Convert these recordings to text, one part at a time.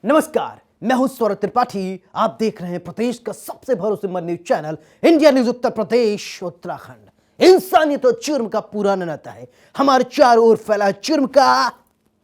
नमस्कार, मैं हूं सौरभ त्रिपाठी। आप देख रहे हैं प्रदेश का सबसे भरोसेमंद news channel India news Uttar Pradesh Uttarakhand. इंसानियत और जुर्म का पुराना नाता है, हमारे चारों ओर फैला है जुर्म का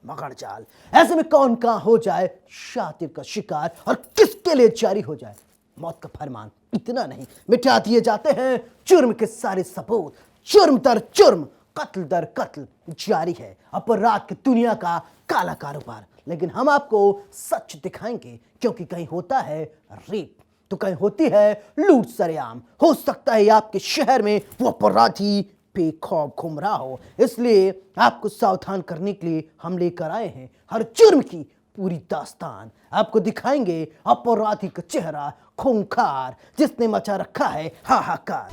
मगर जाल। ऐसे में कौन कहां हो जाए शातिर का शिकार और किसके लिए जारी हो जाए मौत का फरमान। इतना नहीं, मिटा दिए जाते हैं जुर्म के सारे सबूत। जुर्म दर जुर्म, कत्ल दर कत्ल जारी है अपराध की दुनिया का काला कारोबार। लेकिन हम आपको सच दिखाएंगे, क्योंकि कहीं होता है रेप तो कहीं होती है लूट सरेआम। हो सकता है आपके शहर में वो अपराधी बेखौफ घूम रहा हो, इसलिए आपको सावधान करने के लिए हम लेकर आए हैं हर जुर्म की पूरी दास्तान। आपको दिखाएंगे अपराधी का चेहरा खूंखार, जिसने मचा रखा है हाहाकार।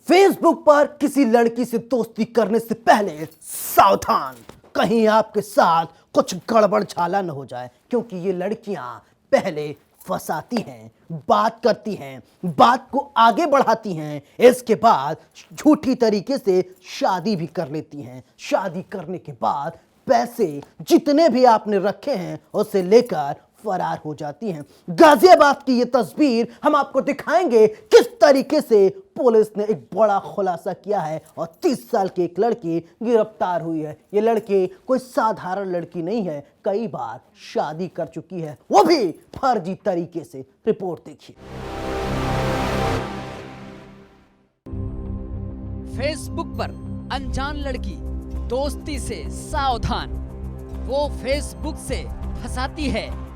फेसबुक पर किसी लड़की से दोस्ती करने से पहले सावधान, कहीं आपके साथ कुछ गड़बड़ झाला न हो जाए, क्योंकि ये लड़कियां पहले फंसाती हैं, बात करती हैं, बात को आगे बढ़ाती हैं, इसके बाद झूठी तरीके से शादी भी कर लेती हैं। शादी करने के बाद पैसे जितने भी आपने रखे हैं उसे लेकर फरार हो जाती हैं। गाजियाबाद की ये तस्वीर हम आपको दिखाएंगे किस तरीके से पुलिस ने एक बड़ा खुलासा किया है और 30 साल की एक लड़की गिरफ्तार हुई है। ये लड़की कोई साधारण लड़की नहीं है, कई बार शादी कर चुकी है, वो भी फर्जी तरीके से। रिपोर्ट देखिए। फेसबुक पर अनजान लड़की दोस्ती से सावधान, वो फेसबुक से फंसाती है,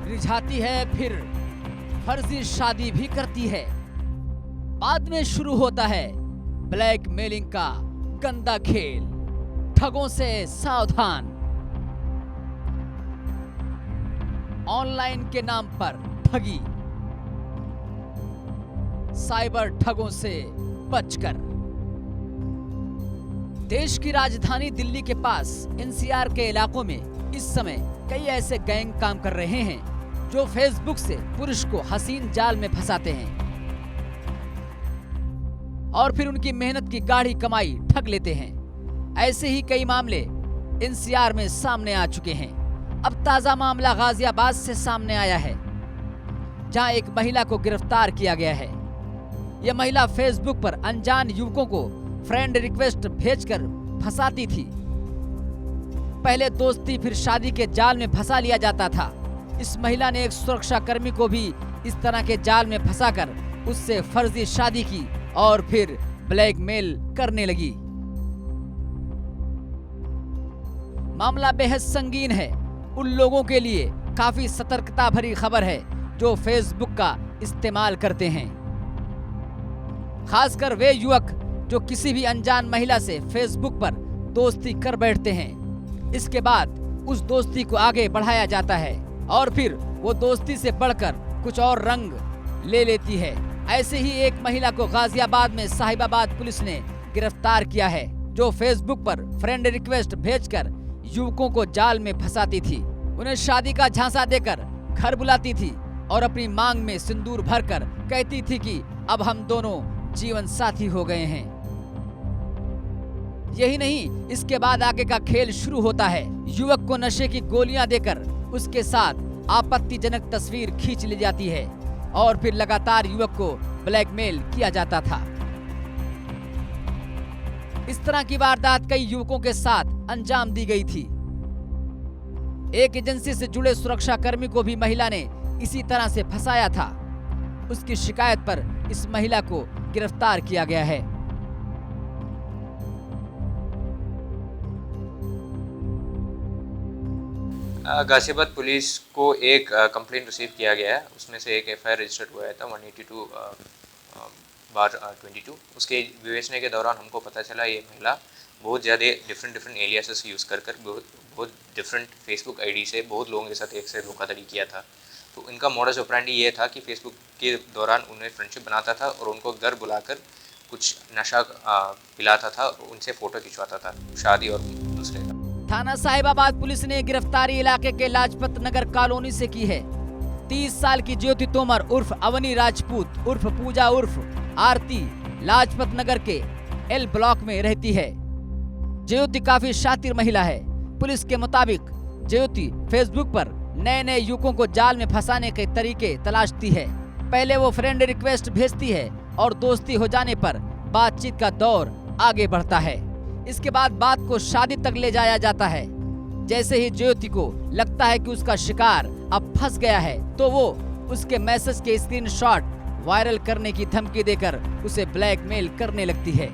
रिझाती है, फिर फर्जी शादी भी करती है। बाद में शुरू होता है ब्लैकमेलिंग का गंदा खेल। ठगों से सावधान, ऑनलाइन के नाम पर ठगी, साइबर ठगों से बचकर। देश की राजधानी दिल्ली के पास एनसीआर के इलाकों में इस समय कई ऐसे गैंग काम कर रहे हैं जो फेसबुक से पुरुष को हसीन जाल में फंसाते हैं और फिर उनकी मेहनत की गाढ़ी कमाई ठग लेते हैं। ऐसे ही कई मामले एनसीआर में सामने आ चुके हैं। अब ताजा मामला गाजियाबाद से सामने आया है, जहां एक महिला को गिरफ्तार किया गया है। यह महिला फेसबुक पर अनजान युवकों को फ्रेंड रिक्वेस्ट भेजकर फंसाती थी। पहले दोस्ती फिर शादी के जाल में फंसा लिया जाता था। इस महिला ने एक सुरक्षा कर्मी को भी इस तरह के जाल में फंसाकर उससे फर्जी शादी की और फिर ब्लैकमेल करने लगी। मामला बेहद संगीन है। उन लोगों के लिए काफी सतर्कता भरी खबर है जो फेसबुक का इस्तेमाल करते हैं, खासकर वे युवक जो किसी भी अनजान महिला से फेसबुक पर दोस्ती कर बैठते हैं। इसके बाद उस दोस्ती को आगे बढ़ाया जाता है और फिर वो दोस्ती से बढ़कर कुछ और रंग ले लेती है। ऐसे ही एक महिला को गाजियाबाद में साहिबाबाद पुलिस ने गिरफ्तार किया है, जो फेसबुक पर फ्रेंड रिक्वेस्ट भेजकर युवकों को जाल में फंसाती थी। उन्हें शादी का झांसा देकर घर बुलाती थी और अपनी मांग में सिंदूर भरकर कहती थी कि अब हम दोनों जीवन साथी हो गए हैं। यही नहीं, इसके बाद आगे का खेल शुरू होता है। युवक को नशे की गोलियां देकर उसके साथ आपत्तिजनक तस्वीर खींच ली जाती है और फिर लगातार युवक को ब्लैकमेल किया जाता था। इस तरह की वारदात कई युवकों के साथ अंजाम दी गई थी। एक एजेंसी से जुड़े सुरक्षा कर्मी को भी महिला ने इसी तरह से फंसाया था। उसकी शिकायत पर इस महिला को गिरफ्तार किया गया है। गाजियाबाद पुलिस को एक कंप्लेंट रिसीव किया गया है। उसमें से एक एफआईआर रजिस्टर्ड हुआ था 182/22। उसके विवेचना के दौरान हमको पता चला ये महिला बहुत ज़्यादा डिफरेंट एलियासेस यूज़ कर बहुत डिफरेंट फेसबुक आईडी से बहुत लोगों के साथ एक से धोखाधड़ी किया था। तो इनका मोडस ऑपरेंडी ये था कि फेसबुक के दौरान उन्हें फ्रेंडशिप बनाता था और उनको घर बुलाकर कुछ नशा पिलाता था और उनसे फ़ोटो खिंचवाता था, शादी और दूसरे का। थाना साहिबाबाद पुलिस ने गिरफ्तारी इलाके के लाजपत नगर कॉलोनी से की है। 30 साल की ज्योति तोमर उर्फ अवनी राजपूत उर्फ पूजा उर्फ आरती लाजपत नगर के एल ब्लॉक में रहती है। ज्योति काफी शातिर महिला है। पुलिस के मुताबिक ज्योति फेसबुक पर नए नए युवकों को जाल में फंसाने के तरीके तलाशती है। पहले वो फ्रेंड रिक्वेस्ट भेजती है और दोस्ती हो जाने पर बातचीत का दौर आगे बढ़ता है। इसके बाद बात को शादी तक ले जाया जाता है। जैसे ही ज्योति को लगता है कि उसका शिकार अब फंस गया है, तो वो उसके मैसेज के स्क्रीनशॉट वायरल करने की धमकी देकर उसे ब्लैकमेल करने लगती है।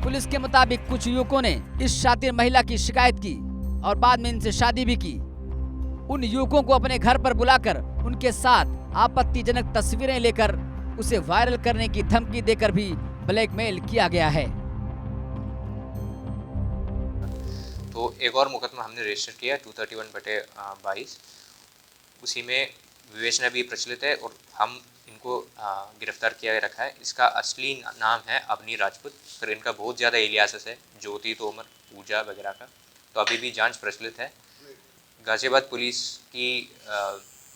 पुलिस के मुताबिक कुछ युवकों ने इस शातिर महिला की शिकायत की और बाद में इनसे शादी भी की। उन युवकों को अपने घर पर बुलाकर उनके साथ आपत्तिजनक तस्वीरें लेकर उसे वायरल करने की धमकी देकर भी ब्लैकमेल किया गया है। तो एक और मुकदमा हमने रजिस्टर किया 231/22। उसी में विवेचना भी प्रचलित है और हम इनको गिरफ्तार किया रखा है। इसका असली नाम है अवनी राजपूत, फिर इनका बहुत ज़्यादा एलियासेस है, ज्योति तोमर, पूजा वगैरह का। तो अभी भी जांच प्रचलित है। गाजियाबाद पुलिस की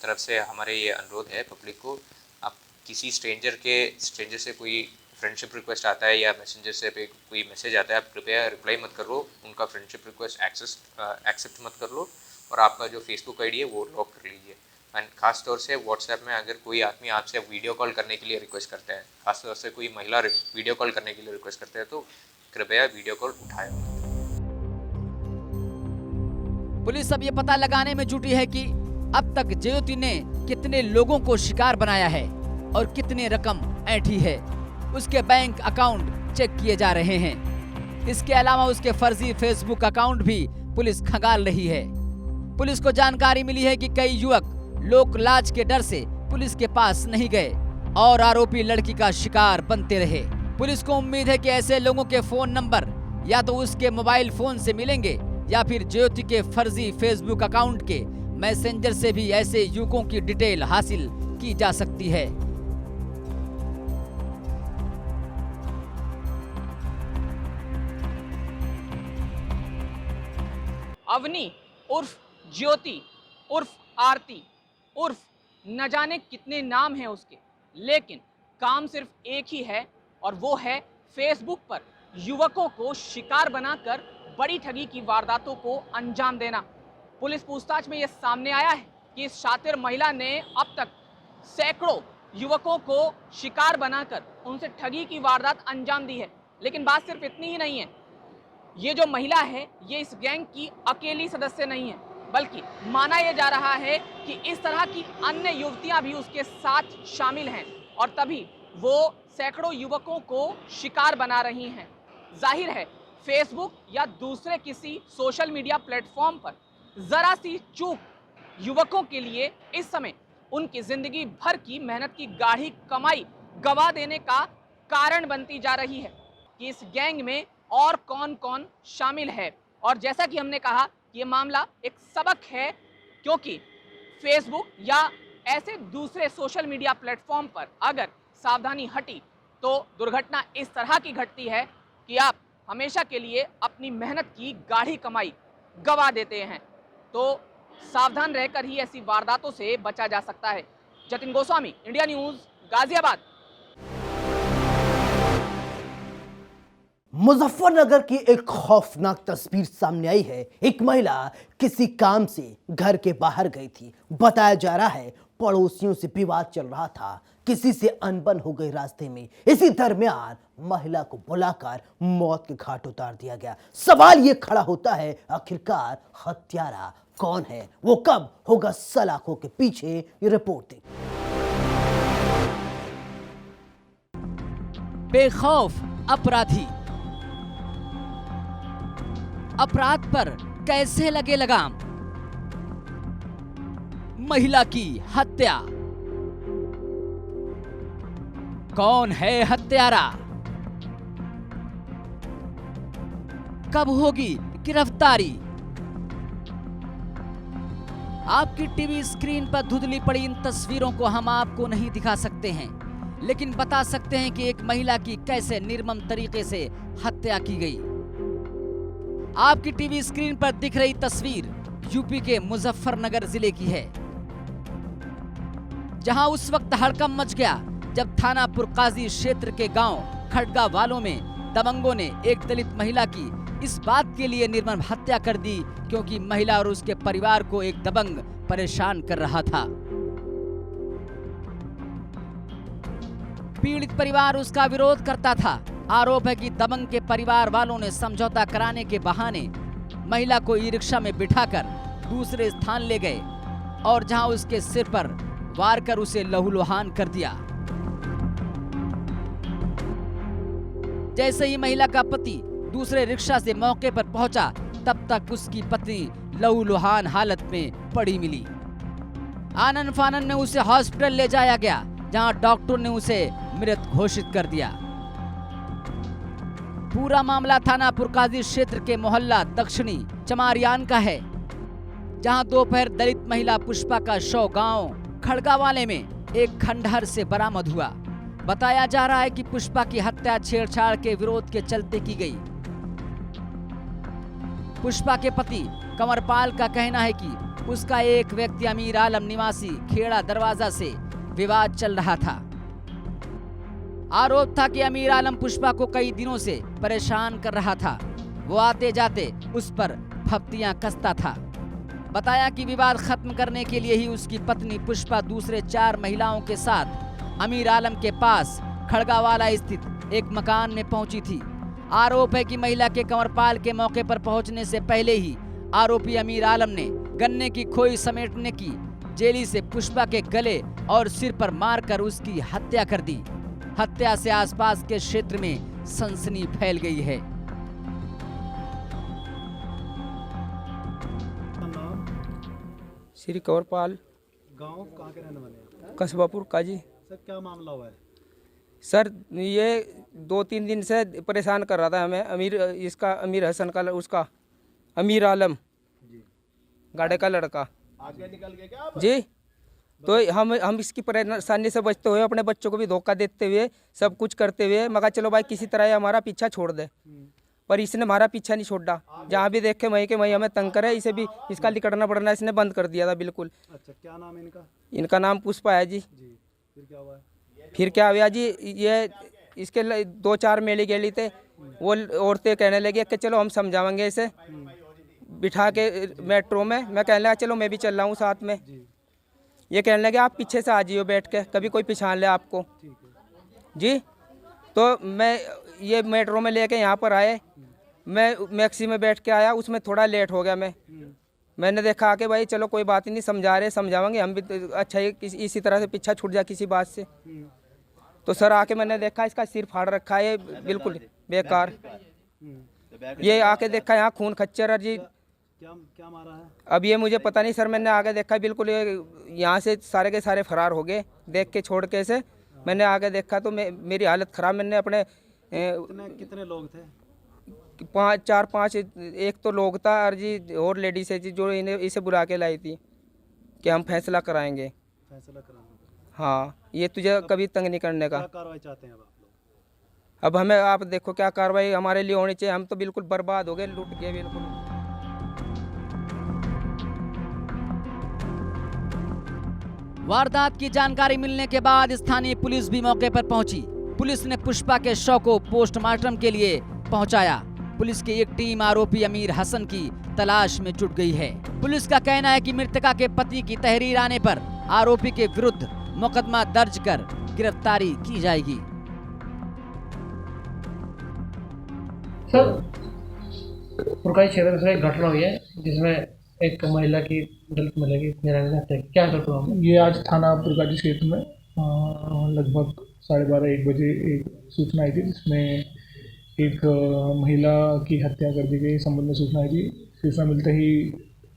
तरफ से हमारे ये अनुरोध है पब्लिक को, आप किसी स्ट्रेंजर से कोई फ्रेंडशिप रिक्वेस्ट आता है या मैसेंजर से पे कोई मैसेज आता है, आप कृपया रिप्लाई मत करो, उनका फ्रेंडशिप रिक्वेस्ट एक्सेप्ट मत कर लो और आपका जो फेसबुक आईडी है वो लॉक कर लीजिए। एंड खास तौर से व्हाट्सएप में अगर कोई आदमी आपसे वीडियो कॉल करने के लिए रिक्वेस्ट करता है, खास तौर से कोई महिला वीडियो कॉल करने के लिए रिक्वेस्ट करते हैं, तो कृपया वीडियो कॉल उठाएं। पुलिस अब ये पता लगाने में जुटी है कि अब तक ज्योति ने कितने लोगों को शिकार बनाया है और कितनी रकम ऐंठी है। उसके बैंक अकाउंट चेक किए जा रहे हैं। इसके अलावा उसके फर्जी फेसबुक अकाउंट भी पुलिस खंगाल रही है। पुलिस को जानकारी मिली है कि कई युवक लोक लाज के डर से पुलिस के पास नहीं गए और आरोपी लड़की का शिकार बनते रहे। पुलिस को उम्मीद है कि ऐसे लोगों के फोन नंबर या तो उसके मोबाइल फोन से मिलेंगे या फिर ज्योति के फर्जी फेसबुक अकाउंट के मैसेंजर से भी ऐसे युवकों की डिटेल हासिल की जा सकती है। अवनी उर्फ ज्योति उर्फ आरती उर्फ न जाने कितने नाम हैं उसके, लेकिन काम सिर्फ एक ही है और वो है फेसबुक पर युवकों को शिकार बनाकर बड़ी ठगी की वारदातों को अंजाम देना। पुलिस पूछताछ में यह सामने आया है कि इस शातिर महिला ने अब तक सैकड़ों युवकों को शिकार बनाकर उनसे ठगी की वारदात अंजाम दी है। लेकिन बात सिर्फ इतनी ही नहीं है, ये जो महिला है ये इस गैंग की अकेली सदस्य नहीं है, बल्कि माना यह जा रहा है कि इस तरह की अन्य युवतियां भी उसके साथ शामिल हैं और तभी वो सैकड़ों युवकों को शिकार बना रही हैं। जाहिर है फेसबुक या दूसरे किसी सोशल मीडिया प्लेटफॉर्म पर जरा सी चूक युवकों के लिए इस समय उनकी जिंदगी भर की मेहनत की गाढ़ी कमाई गवा देने का कारण बनती जा रही है कि इस गैंग में और कौन कौन शामिल है। और जैसा कि हमने कहा कि ये मामला एक सबक है, क्योंकि फेसबुक या ऐसे दूसरे सोशल मीडिया प्लेटफॉर्म पर अगर सावधानी हटी तो दुर्घटना इस तरह की घटती है कि आप हमेशा के लिए अपनी मेहनत की गाढ़ी कमाई गवा देते हैं। तो सावधान रहकर ही ऐसी वारदातों से बचा जा सकता है। Jatin Goswami, India news, Ghaziabad. मुजफ्फरनगर की एक खौफनाक तस्वीर सामने आई है। एक महिला किसी काम से घर के बाहर गई थी। बताया जा रहा है पड़ोसियों से विवाद चल रहा था, किसी से अनबन हो गई रास्ते में। इसी दरमियान महिला को बुलाकर मौत के घाट उतार दिया गया। सवाल ये खड़ा होता है, आखिरकार हत्यारा कौन है, वो कब होगा सलाखों के पीछे? ये रिपोर्ट देखिए। बेखौफ अपराधी, अपराध पर कैसे लगे लगाम? महिला की हत्या, कौन है हत्यारा? कब होगी गिरफ्तारी? आपकी टीवी स्क्रीन पर धुंधली पड़ी इन तस्वीरों को हम आपको नहीं दिखा सकते हैं, लेकिन बता सकते हैं कि एक महिला की कैसे निर्मम तरीके से हत्या की गई। आपकी टीवी स्क्रीन पर दिख रही तस्वीर यूपी के मुजफ्फरनगर जिले की है, जहां उस वक्त हड़कंप मच गया जब थाना पुरकाजी क्षेत्र के गांव खड़गा वालों में दबंगों ने एक दलित महिला की इस बात के लिए निर्मम हत्या कर दी क्योंकि महिला और उसके परिवार को एक दबंग परेशान कर रहा था। पीड़ित परिवार उसका विरोध करता था। आरोप है कि दबंग के परिवार वालों ने समझौता कराने के बहाने महिला को ई रिक्शा में बिठाकर दूसरे स्थान ले गए और जहां उसके सिर पर वार कर उसे लहूलुहान कर दिया। जैसे ही महिला का पति दूसरे रिक्शा से मौके पर पहुंचा, तब तक उसकी पत्नी लहूलुहान हालत में पड़ी मिली। आनन फानन में उसे हॉस्पिटल ले जाया गया, जहां डॉक्टर ने उसे मृत घोषित कर दिया। पूरा मामला थाना पुरकाजी क्षेत्र के मोहल्ला दक्षिणी चमारियान का है, जहां दोपहर दलित महिला पुष्पा का शव गांव खड़गावाले में एक खंडहर से बरामद हुआ। बताया जा रहा है कि पुष्पा की हत्या छेड़छाड़ के विरोध के चलते की गई। पुष्पा के पति कंवरपाल का कहना है कि उसका एक व्यक्ति अमीर आलम निवासी खेड़ा दरवाजा से विवाद चल रहा था। आरोप था कि अमीर आलम पुष्पा को कई दिनों से परेशान कर रहा था। वो आते जाते उस पर फप्तियां कसता था। बताया कि विवाद खत्म करने के लिए ही उसकी पत्नी पुष्पा दूसरे 4 महिलाओं के साथ अमीर आलम के पास खड़गावाला स्थित एक मकान में पहुंची थी। आरोप है कि महिला के कंवरपाल के मौके पर पहुंचने से पहले ही आरोपी अमीर आलम ने गन्ने की खोई समेटने की जेली से पुष्पा के गले और सिर पर मारकर उसकी हत्या कर दी। हत्या से आसपास के क्षेत्र में सनसनी फैल गई है। श्री कंवरपाल, गांव कहाँ के रहने वाले हैं? कस्बापुर का जी। सर क्या मामला हुआ है? सर ये 2-3 दिन से परेशान कर रहा था हमें। अमीर हसन का उसका अमीर आलम गाड़े का लड़का आगे निकल गए क्या आप? जी। तो हम इसकी परेशानी से बचते हुए अपने बच्चों को भी धोखा देते हुए सब कुछ करते हुए मगर चलो भाई किसी तरह ये हमारा पीछा छोड़ दे, पर इसने हमारा पीछा नहीं छोड़ा। जहाँ भी देखे वहीं के वहीं हमें तंग करे। इसे भी इसका लिकड़ना पड़ना इसने बंद कर दिया था बिल्कुल। अच्छा क्या नाम है इनका? इनका नाम पुष्पा है जी। फिर क्या हुआ है? फिर क्या हुआ जी, ये इसके 2-4 मेली गेली थे। वो औरतें कहने लगी कि चलो हम समझाएंगे इसे, बिठा के मेट्रो में। मैं कहने लगा चलो मैं भी चल रहा हूँ साथ में। ये कहने लगे आप पीछे से आ जाइयो बैठ के, कभी कोई पहचान ले आपको जी। तो मैं ये मेट्रो में लेके यहाँ पर आए। मैं मैक्सी में बैठ के आया, उसमें थोड़ा लेट हो गया। मैंने देखा कि भाई चलो कोई बात नहीं, समझाएंगे हम भी। अच्छा इसी तरह से पीछा छूट जाए किसी बात से। तो सर आके मैंने देखा इसका सिर फाड़ रखा है बिल्कुल बेकार। ये आके देखा यहाँ खून खच्चर जी। क्या मारा है? अब ये मुझे पता नहीं सर, मैंने आगे देखा बिल्कुल यहाँ से सारे के सारे फरार हो गए। देख के छोड़ के से मैंने आगे देखा तो मेरी हालत ख़राब। मैंने अपने कितने लोग थे? 4-5 एक तो लोग था और जी और लेडीज है जी, जो इसे बुला के लाई थी कि हम फैसला कराएंगे। फैसला कराना? हाँ, ये तुझे कभी तंग नहीं करने का। क्या कार्रवाई चाहते हैं अब आप लोग? अब हमें आप देखो क्या कार्रवाई हमारे लिए होनी चाहिए। हम तो बिल्कुल बर्बाद हो गए, लूट गए बिल्कुल। वारदात की जानकारी मिलने के बाद स्थानीय पुलिस भी मौके पर पहुंची। पुलिस ने पुष्पा के शव को पोस्टमार्टम के लिए पहुंचाया। पुलिस की एक टीम आरोपी अमीर हसन की तलाश में जुट गई है। पुलिस का कहना है कि मृतका के पति की तहरीर आने पर आरोपी के विरुद्ध मुकदमा दर्ज कर गिरफ्तारी की जाएगी। सर पुरकाई क्षेत्र से एक घटना हुई है जिसमें एक महिला की दलित महिला की निराली हत्या। क्या घटना हुई? ये आज थाना पुरकाजी क्षेत्र में लगभग 12:30-1 बजे एक सूचना आई थी, जिसमें एक महिला की हत्या कर दी गई संबंध में सूचना आई थी। सूचना मिलते ही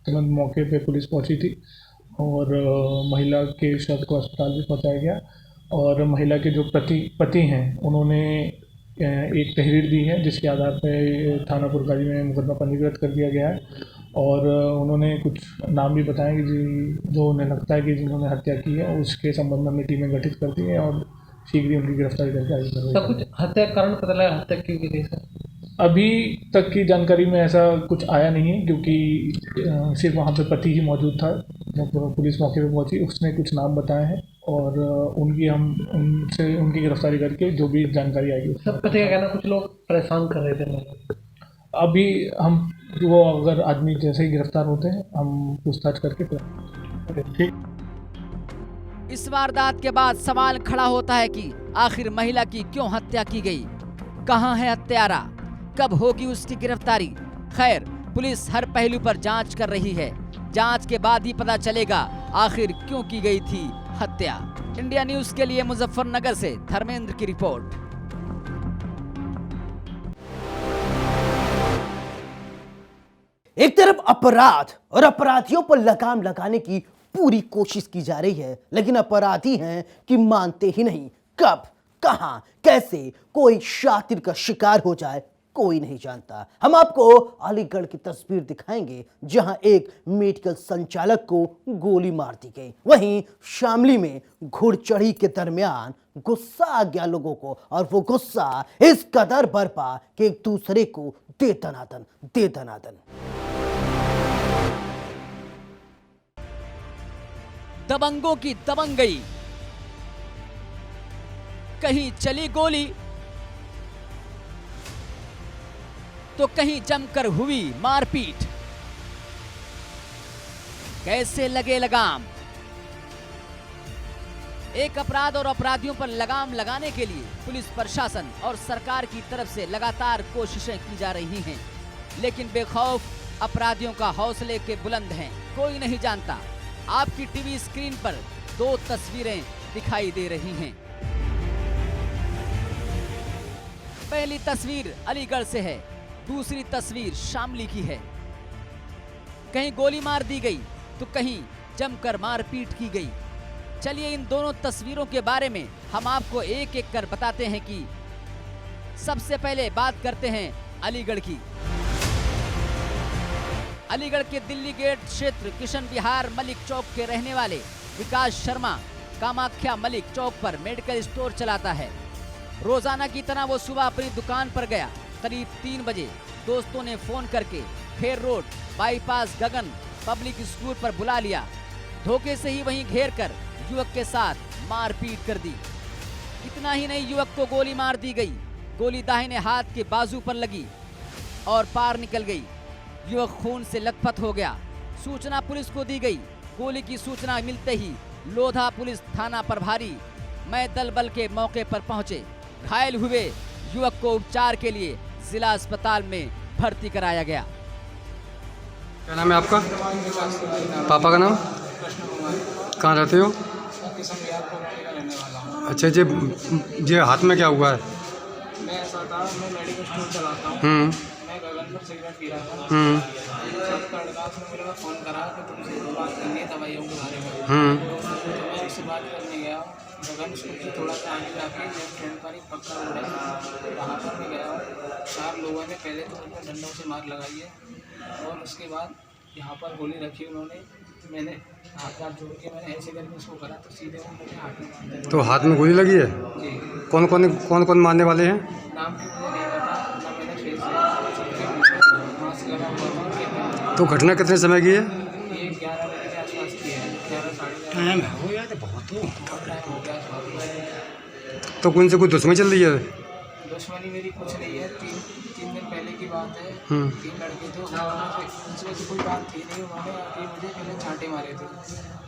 तुरंत मौके पे पुलिस पहुंची थी और महिला के शव को अस्पताल भी पहुंचाया गया। और महिला के जो पति हैं उन्होंने एक तहरीर दी है, जिसके आधार पर थाना पुरकाजी में मुकदमा पंजीकृत कर दिया गया है। और उन्होंने कुछ नाम भी बताए कि जो उन्हें लगता है कि जिन्होंने हत्या की है उसके संबंध में हमने टीमें गठित कर दी है और शीघ्र ही उनकी गिरफ्तारी करके आगे सर कुछ हत्या कारण पता लगा हत्या क्यों की गई सर? अभी तक की जानकारी में ऐसा कुछ आया नहीं है, क्योंकि सिर्फ वहाँ पे पति ही मौजूद था। जब पुलिस मौके पे पहुंची उसने कुछ नाम बताए हैं और उनकी गिरफ्तारी करके जो भी जानकारी आएगी सब पति का कहना कुछ लोग परेशान कर रहे थे। अभी हम वो अगर आदमी जैसे ही गिरफ्तार होते हैं हम पूछताछ करके फिर ठीक। इस वारदात के बाद सवाल खड़ा होता है कि आखिर महिला की क्यों हत्या की गई, कहां है हत्यारा, कब होगी उसकी गिरफ्तारी। खैर, पुलिस हर पहलू पर जांच कर रही है। जांच के बाद ही पता चलेगा आखिर क्यों की गई थी हत्या। इंडिया न्यूज के लिए मुजफ्फरनगर से धर्मेंद्र की रिपोर्ट। एक तरफ अपराध और अपराधियों पर लगाम लगाने की पूरी कोशिश की जा रही है, लेकिन अपराधी हैं कि मानते ही नहीं। कब, कहां, कैसे कोई शातिर का शिकार हो जाए कोई नहीं जानता। हम आपको अलीगढ़ की तस्वीर दिखाएंगे जहां एक मेडिकल संचालक को गोली मार दी गई। वहीं शामली में घुड़चढ़ी के दरमियान गुस्सा आ गया लोगों को, और वो गुस्सा इस कदर बरपा कि एक दूसरे को दे दनादन। दबंगों की दबंगई, कहीं चली गोली तो कहीं जमकर हुई मारपीट। कैसे लगे लगाम? एक अपराध और अपराधियों पर लगाम लगाने के लिए पुलिस प्रशासन और सरकार की तरफ से लगातार कोशिशें की जा रही हैं, लेकिन बेखौफ अपराधियों का हौसले के बुलंद हैं। कोई नहीं जानता। आपकी टीवी स्क्रीन पर दो तस्वीरें दिखाई दे रही हैं। पहली तस्वीर अलीगढ़ से है, दूसरी तस्वीर शामली की है। कहीं गोली मार दी गई तो कहीं जमकर मारपीट की गई। चलिए इन दोनों तस्वीरों के बारे में हम आपको एक एक कर बताते हैं। कि सबसे पहले बात करते हैं अलीगढ़ की। अलीगढ़ के दिल्ली गेट क्षेत्र किशन विहार मलिक चौक के रहने वाले विकास शर्मा कामाख्या मलिक चौक पर मेडिकल स्टोर चलाता है। रोजाना की तरह वो सुबह अपनी दुकान पर गया। करीब 3 बजे दोस्तों ने फोन करके खेर रोड बाईपास गगन पब्लिक स्कूल पर बुला लिया। धोखे से ही वहीं घेर कर युवक के साथ मारपीट कर दी। इतना ही नहीं, युवक को गोली मार दी गई। गोली दाहिने हाथ के बाजू पर लगी और पार निकल गई। युवक खून से लथपथ हो गया। सूचना पुलिस को दी गई। गोली की सूचना मिलते ही लोधा पुलिस थाना प्रभारी मैं दल बल के मौके पर पहुंचे। घायल हुए युवक को उपचार के लिए जिला अस्पताल में भर्ती कराया गया। क्या नाम है आपका? पापा का नाम? कहाँ रहते हो? अच्छा जी, हाथ में क्या हुआ है? मैं मेडिकल स्टोर चलाता हूँ। मैं गगन पर सिगरेट पी रहा था। उसने मेरे को फ़ोन करा कि तुमसे बात करनी है दवाइयों के बारे में। मैं उससे बात करने गया। गगन स्कूल से थोड़ा सा आगे जाके मेरे फ्रेंड पर एक पक्का रोड है, वहाँ पर मैं गया। 4 लोगों ने पहले तो उन पर डंडों से मार लगाई है और उसके बाद यहाँ पर गोली रखी उन्होंने। मैंने हाथ जोड़ के मैंने ऐसे करके उसको करा तो सीधे वो मेरे हाथ में मार दिया। तो हाथ में गोली लगी है? जी। कौन मारने वाले हैं? नाम की मुझे नहीं पता, ना मैंने फेस वहाँ से लगा हुआ था। तो घटना कितने समय की है? ये 11 बजे के आसपास की है। 11 साढ़े 11 टाइम हो गया तो बहुत हो गया। तो कौन से कोई दुश्मनी चल रही है? दुश्मनी मेरी कुछ नहीं है। 3 दिन पहले की बात है। 3 लड़के थे, उनसे से कोई बात थी नहीं। उन्होंने आके मुझे पहले छांटे मारे थे,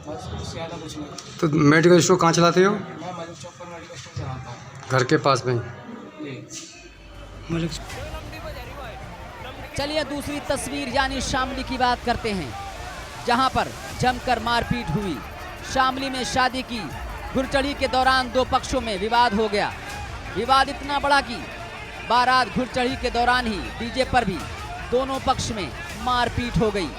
बस उससे ज़्यादा कुछ नहीं। तो मेडिकल स्टोर कहाँ चलाते हो? मैं मलिक चौक पर मेडिकल स्टोर चलाता हूँ। घर के पास में? जी। चलिए दूसरी तस्वीर यानी शामली की बात करते हैं, जहां पर जमकर मारपीट हुई। शामली में शादी की घुड़चढ़ी के दौरान 2 पक्षों में विवाद हो गया। विवाद इतना बड़ा कि बारात घुड़चढ़ी के दौरान ही डीजे पर भी दोनों पक्ष में मारपीट हो गई।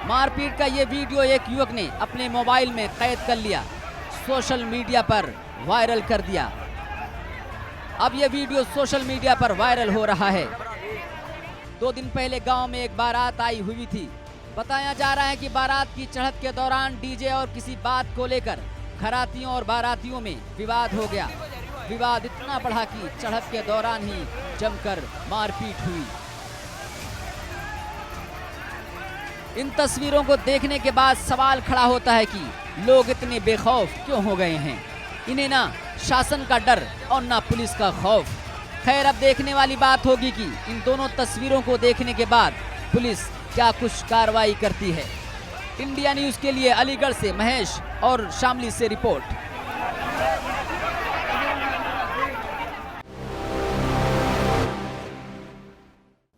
मारपीट का ये वीडियो एक युवक ने अपने मोबाइल में कैद कर लिया, सोशल मीडिया पर वायरल कर दिया। अब ये वीडियो सोशल मीडिया पर वायरल हो रहा है। 2 दिन पहले गांव में एक बारात आई हुई थी। बताया जा रहा है कि बारात की चढ़त के दौरान डीजे और किसी बात को लेकर घरातियों और बारातियों में विवाद हो गया। विवाद इतना बढ़ा कि चढ़त के दौरान ही जमकर मारपीट हुई। इन तस्वीरों को देखने के बाद सवाल खड़ा होता है कि लोग इतने बेखौफ क्यों हो गए हैं। इन्हें ना शासन का डर और ना पुलिस का खौफ। खैर, अब देखने वाली बात होगी कि इन दोनों तस्वीरों को देखने के बाद पुलिस क्या कुछ कार्रवाई करती है। इंडिया न्यूज के लिए अलीगढ़ से महेश और शामली से रिपोर्ट।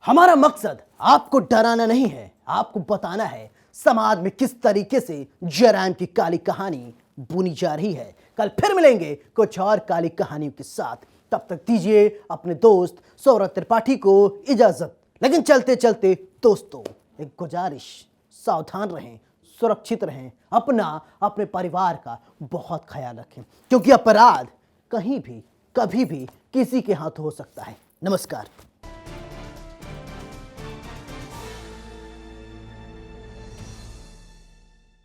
हमारा मकसद आपको डराना नहीं है, आपको बताना है समाज में किस तरीके से जराइम की काली कहानी बुनी जा रही है। कल फिर मिलेंगे कुछ और काली कहानियों के साथ। तब तक दीजिए अपने दोस्त सौरभ त्रिपाठी को इजाजत। लेकिन चलते चलते दोस्तों एक गुजारिश, सावधान रहें, सुरक्षित रहें, अपने परिवार का बहुत ख्याल रखें, क्योंकि अपराध कहीं भी कभी भी किसी के हाथ हो सकता है। नमस्कार।